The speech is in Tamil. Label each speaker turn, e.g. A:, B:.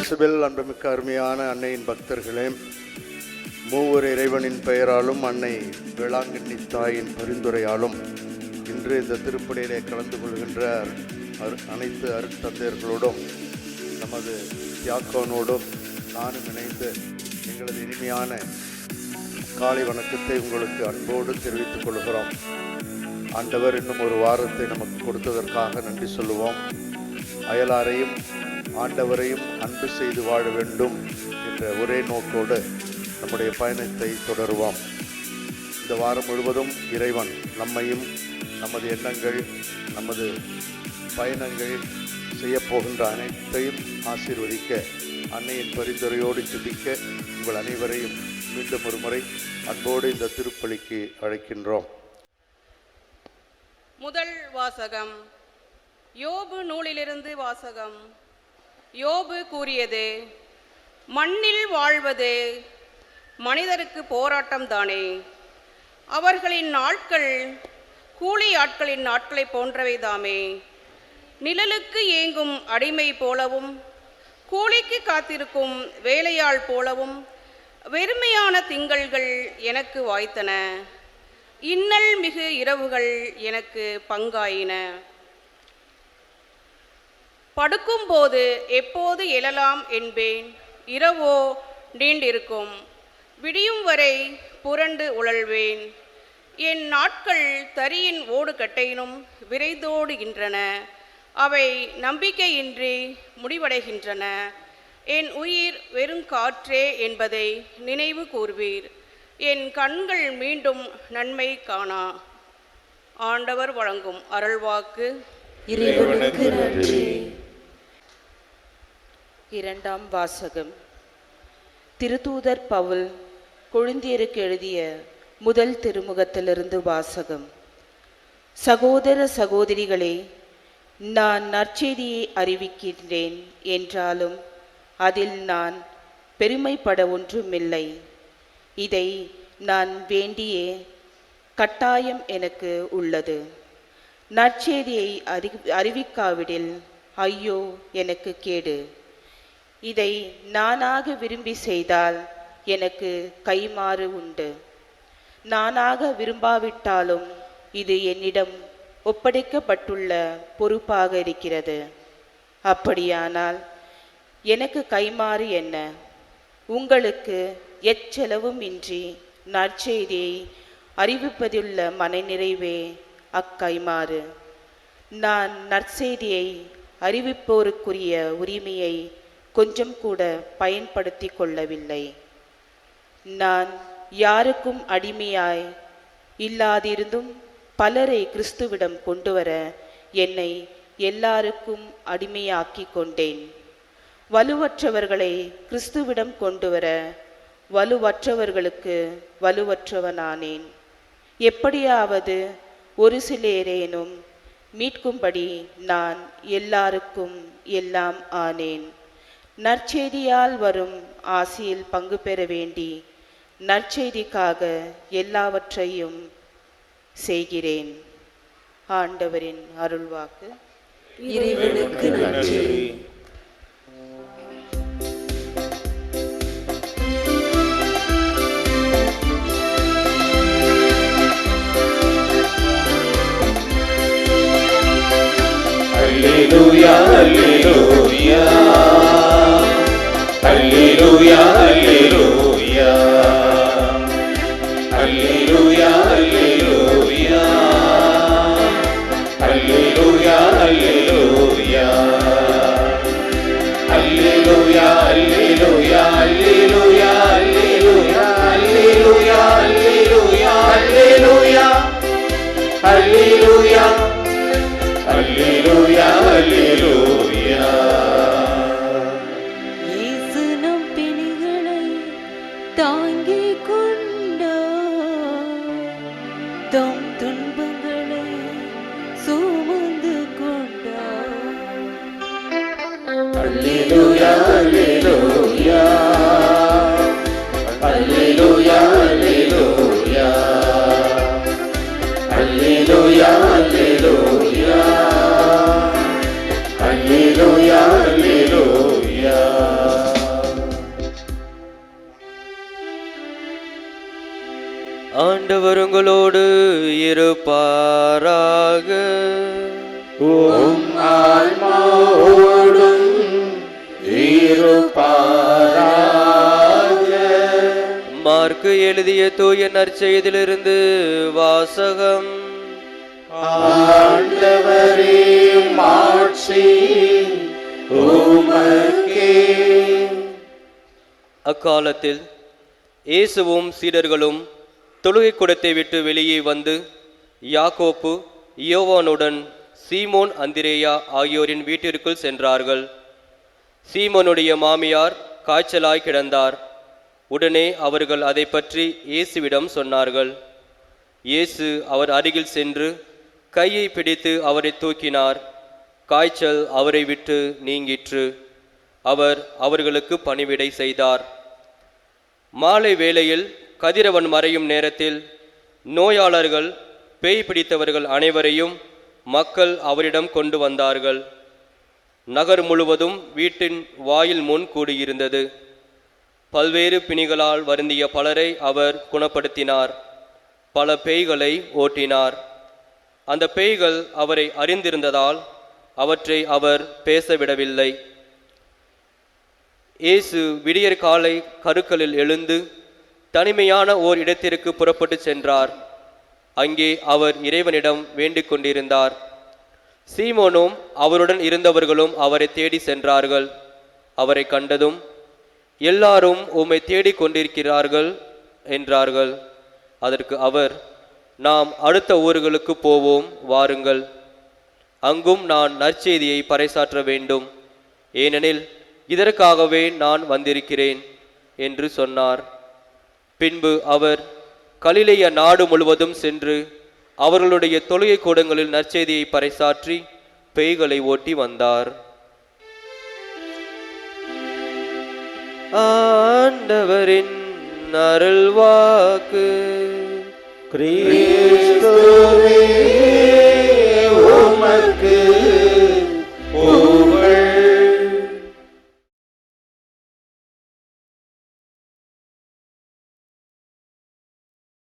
A: இயேசுவில் அன்புமிக்க அருமையான அன்னையின் பக்தர்களே, மூவர் இறைவனின் பெயராலும் அன்னை வேளாங்கண்ணி தாயின் பரிந்துரையாலும் இன்று இந்த திருப்பலியிலே கலந்து கொள்கின்ற அனைத்து அருட்தந்தையர்களோடும் நமது தியாக்கோனோடும் நானும் இணைந்து எங்களது இனிமையான காலை வணக்கத்தை உங்களுக்கு அன்போடு தெரிவித்துக் கொள்கிறோம். ஆண்டவர் இன்னும் ஒரு வாரத்தை நமக்கு கொடுத்ததற்காக நன்றி சொல்லுவோம். அயலாரையும் ஆண்டவரையும் அன்பு செய்து வாழ வேண்டும் என்ற ஒரே நோக்கோடு நம்முடைய பயணத்தை தொடருவோம். இந்த வாரம் முழுவதும் இறைவன் நம்மையும் நமது எண்ணங்கள், நமது பயணங்கள் செய்யப்போகின்ற அனைத்தையும் ஆசீர்வதிக்க அன்னையின் பரிந்துரையோடு ஜெபிக்க உங்கள் அனைவரையும் மீண்டும் ஒரு முறை அன்போடு இந்த திருப்பலிக்கு அழைக்கின்றோம்.
B: முதல் வாசகம். யோபு நூலிலிருந்து வாசகம். யோபு கூறியது, மண்ணில் வாழ்வது மனிதருக்கு போராட்டம் தானே. அவர்களின் நாட்கள் கூலி ஆட்களின் நாட்களை போன்றவை தாமே. நிழலுக்கு ஏங்கும் அடிமை போலவும் கூலிக்கு காத்திருக்கும் வேலையாள் போலவும் வெறுமையான திங்கள்கள் எனக்கு வாய்த்தன. இன்னல் மிகு இரவுகள் எனக்கு பங்காயின. படுக்கும்போது எப்போது எழலாம் என்பேன். இரவோ நீண்டிருக்கும். விடியும் வரை புரண்டு உழல்வேன். என் நாட்கள் தரியின் ஓடு கட்டையினும் விரைந்தோடுகின்றன. அவை நம்பிக்கையின்றி முடிவடைகின்றன. என் உயிர் வெறுங்காற்றே என்பதை நினைவு கூர்வீர். என் கண்கள் மீண்டும் நன்மை காணா. ஆண்டவர் வழங்கும் அருள்வாக்கு.
C: இறைவனுக்கு நன்றி. இரண்டாம் வாசகம். திருத்தூதர் பவுல் கொரிந்தியருக்கு எழுதிய முதல் திருமுகத்திலிருந்து வாசகம். சகோதர சகோதரிகளே, நான் நற்செய்தியை அறிவிக்கின்றேன் என்றாலும் அதில் நான் பெருமைப்பட ஒன்றுமில்லை. இதை நான் வேண்டிய கட்டாயம் எனக்கு உள்ளது. நற்செய்தியை அறிவிக்காவிடில் ஐயோ எனக்கு கேடு. இதை நானாக விரும்பி செய்தால் எனக்கு கைமாறு உண்டு. நானாக விரும்பாவிட்டாலும் இது என்னிடம் ஒப்படைக்கப்பட்டுள்ள பொறுப்பாக இருக்கிறது. அப்படியானால் எனக்கு கைமாறு என்ன? உங்களுக்கு எச்செலவும் இன்றி நற்செய்தியை அறிவிப்பதிலுள்ள மனநிறைவே அக்கைமாறு. நான் நற்செய்தியை அறிவிப்போருக்குரிய உரிமையை கொஞ்சம் கூட பயன்படுத்தி கொள்ளவில்லை. நான் யாருக்கும் அடிமையாய் இல்லாதிருந்தும் பலரை கிறிஸ்துவிடம் கொண்டு வர என்னை எல்லாருக்கும் அடிமையாக்கி கொண்டேன். வலுவற்றவர்களை கிறிஸ்துவிடம் கொண்டு வர வலுவற்றவர்களுக்கு வலுவற்றவனானேன். எப்படியாவது ஒரு சிலரேனும் மீட்கும்படி நான் எல்லாருக்கும் எல்லாம் ஆனேன். நற்செய்தியால் வரும் ஆசியில் பங்கு பெற வேண்டி நற்செய்திக்காக எல்லாவற்றையும் செய்கிறேன். ஆண்டவரின் அருள்வாக்கு. இறைவனுக்கு நன்றி.
D: Alleluia, alleluia, alleluia, alleluia, alleluia, alleluia, alleluia, alleluia.
E: ஆண்டவர் உங்களோடு இருப்பாராக.
D: உம் ஆன்மாவோடும் இருப்பாராக.
E: மார்க்கு எழுதிய தூய நற்செய்தியிலிருந்து வாசகம்.
D: ஆண்டவரே மாட்சி உமக்கே.
E: அக்காலத்தில் இயேசுவும் சீடர்களும் தொழுகை கூடத்தை விட்டு வெளியே வந்து யாக்கோப்பு, யோவானுடன் சீமோன், அந்திரேயா ஆகியோரின் வீட்டிற்குள் சென்றார்கள். சீமோனுடைய மாமியார் காய்ச்சலாய் கிடந்தார். உடனே அவர்கள் அதை பற்றி இயேசுவிடம் சொன்னார்கள். இயேசு அவர் அருகில் சென்று கையை பிடித்து அவரை தூக்கினார். காய்ச்சல் அவரை விட்டு நீங்கிற்று. அவர் அவர்களுக்கு பணிவிடை செய்தார். மாலை வேளையில் கதிரவன் மறையும் நேரத்தில் நோயாளர்கள், பேய் பிடித்தவர்கள் அனைவரையும் மக்கள் அவரிடம் கொண்டு வந்தார்கள். நகர் முழுவதும் வீட்டின் வாயில் முன் கூடியிருந்தது. பல்வேறு பிணிகளால் வருந்திய பலரை அவர் குணப்படுத்தினார். பல பேய்களை ஓட்டினார். அந்த பேய்கள் அவரை அறிந்திருந்ததால் அவற்றை அவர் பேசவிடவில்லை. இயேசு விடியற் காலை கருக்களில் எழுந்து தனிமையான ஓர் இடத்திற்கு புறப்பட்டு சென்றார். அங்கே அவர் இறைவனிடம் வேண்டிக் கொண்டிருந்தார். சீமோனும் அவருடன் இருந்தவர்களும் அவரை தேடி சென்றார்கள். அவரை கண்டதும், எல்லாரும் உம்மை தேடிக் கொண்டிருக்கிறார்கள் என்றார்கள். அதற்கு அவர், நாம் அடுத்த ஊர்களுக்கு போவோம், வாருங்கள். அங்கும் நான் நற்செய்தியை பறைசாற்ற வேண்டும், ஏனெனில் இதற்காகவே நான் வந்திருக்கிறேன் என்று சொன்னார். பின்பு அவர் கலிலேய நாடு முழுவதும் சென்று அவர்களுடைய தொழுகை கூடங்களில் நற்செய்தியை பறைசாற்றி பேய்களை ஓட்டி வந்தார். ஆண்டவரின் அருள்வாக்கு.
D: கிறிஸ்துவே உமக்கு